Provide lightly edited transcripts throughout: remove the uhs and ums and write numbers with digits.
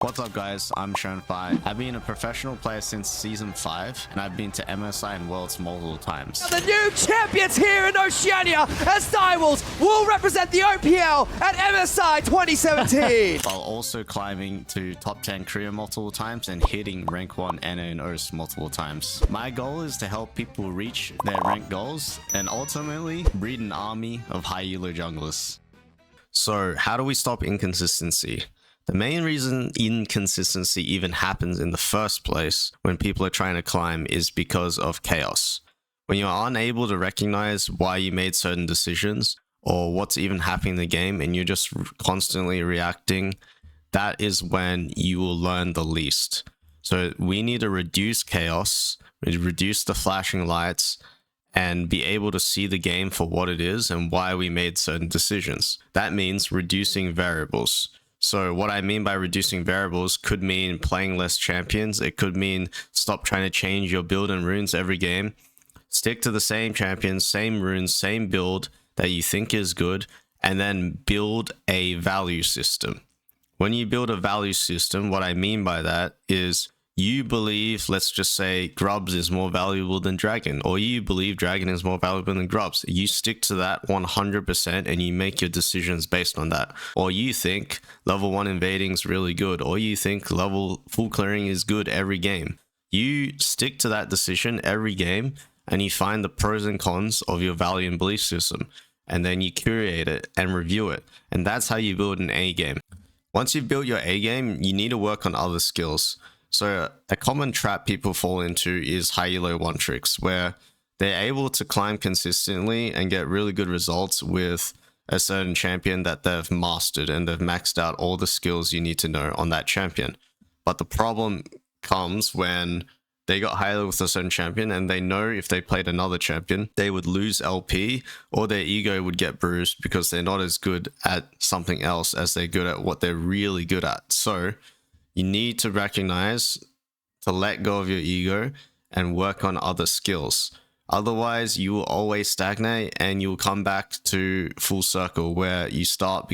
What's up guys, I'm Shernfire. I've been a professional player since season 5 and I've been to MSI and Worlds multiple times. The new champions here in Oceania as Direwolves will represent the OPL at MSI 2017. While also climbing to top 10 Korea multiple times and hitting rank 1 NA and OS multiple times. My goal is to help people reach their rank goals and ultimately breed an army of high elo junglers. So how do we stop inconsistency? The main reason inconsistency even happens in the first place when people are trying to climb is because of chaos. When you're unable to recognize why you made certain decisions or what's even happening in the game and you're just constantly reacting, that is when you will learn the least. So we need to reduce chaos, reduce the flashing lights, and be able to see the game for what it is and why we made certain decisions. That means reducing variables. So what I mean by reducing variables could mean playing less champions. It could mean stop trying to change your build and runes every game. Stick to the same champions, same runes, same build that you think is good, and then build a value system. When you build a value system, what I mean by that is you believe, let's just say, Grubs is more valuable than Dragon, or you believe Dragon is more valuable than Grubs. You stick to that 100% and you make your decisions based on that. Or you think level 1 invading is really good, or you think level full clearing is good every game. You stick to that decision every game and you find the pros and cons of your value and belief system. And then you curate it and review it. And that's how you build an A game. Once you've built your A game, you need to work on other skills. So a common trap people fall into is high elo one tricks, where they're able to climb consistently and get really good results with a certain champion that they've mastered and they've maxed out all the skills you need to know on that champion. But the problem comes when they got high elo with a certain champion and they know if they played another champion, they would lose LP or their ego would get bruised because they're not as good at something else as they're good at what they're really good at. So you need to recognize to let go of your ego and work on other skills. Otherwise, you will always stagnate and you'll come back to full circle where you start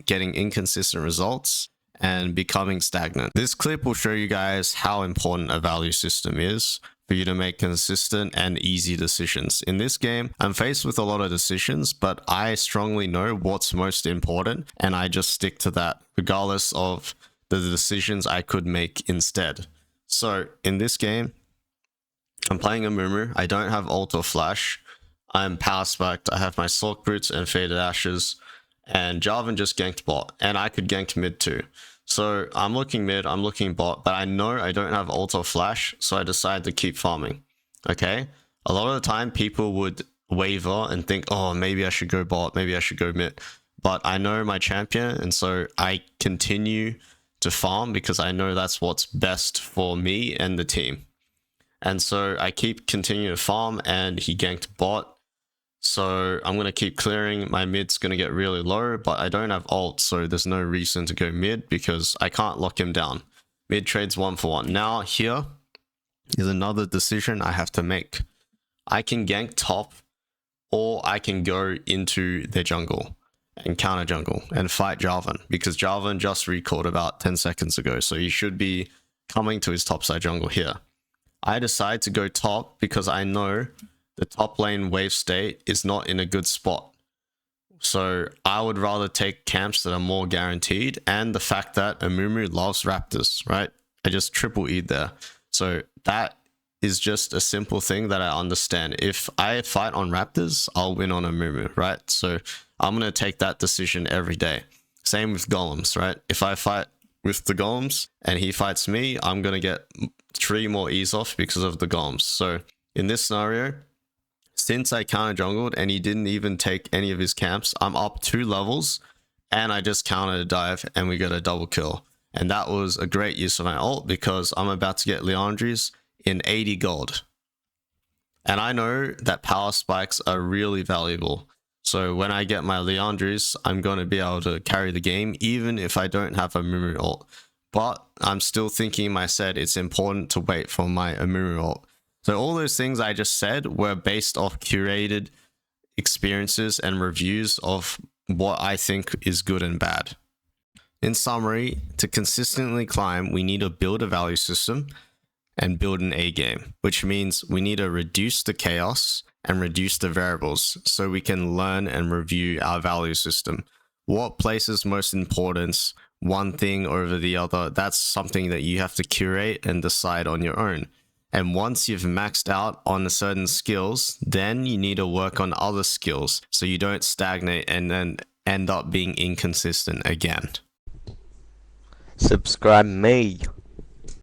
getting inconsistent results and becoming stagnant. This clip will show you guys how important a value system is for you to make consistent and easy decisions. In this game, I'm faced with a lot of decisions, but I strongly know what's most important and I just stick to that regardless of the decisions I could make instead. So in this game, I'm playing a Mumu. I don't have ult or flash. I'm power spiked. I have my Sork Boots and Faded Ashes. And Jarvan just ganked bot. And I could gank mid too. So I'm looking mid, I'm looking bot, but I know I don't have ult or flash, so I decide to keep farming. Okay? A lot of the time people would waver and think, oh, maybe I should go bot, maybe I should go mid. But I know my champion, and so I continue to farm because I know that's what's best for me and the team. And so I continue to farm and he ganked bot. So I'm going to keep clearing. My mid's going to get really low, but I don't have ult, so there's no reason to go mid because I can't lock him down. Mid trades 1-for-1. Now here is another decision I have to make. I can gank top or I can go into their jungle and counter jungle and fight Jarvan because Jarvan just recalled about 10 seconds ago, so he should be coming to his topside jungle here. I decide to go top because I know the top lane wave state is not in a good spot. So I would rather take camps that are more guaranteed, and the fact that Amumu loves Raptors, right? I just triple E'd there. So that is just a simple thing that I understand. If I fight on Raptors, I'll win on Amumu, right? So I'm going to take that decision every day. Same with golems, right? If I fight with the golems and he fights me, I'm going to get 3 more E's off because of the golems. So in this scenario, since I counter jungled and he didn't even take any of his camps, I'm up 2 levels and I just countered a dive and we got a double kill. And that was a great use of my ult because I'm about to get Leandries in 80 gold. And I know that power spikes are really valuable. So when I get my Leandries, I'm going to be able to carry the game even if I don't have a Mumu ult. But I'm still thinking in my set it's important to wait for my Mumu ult. So all those things I just said were based off curated experiences and reviews of what I think is good and bad. In summary, to consistently climb, we need to build a value system and build an A game, which means we need to reduce the chaos and reduce the variables so we can learn and review our value system. What places most importance, one thing over the other, that's something that you have to curate and decide on your own. And once you've maxed out on certain skills, then you need to work on other skills so you don't stagnate and then end up being inconsistent again. Subscribe me.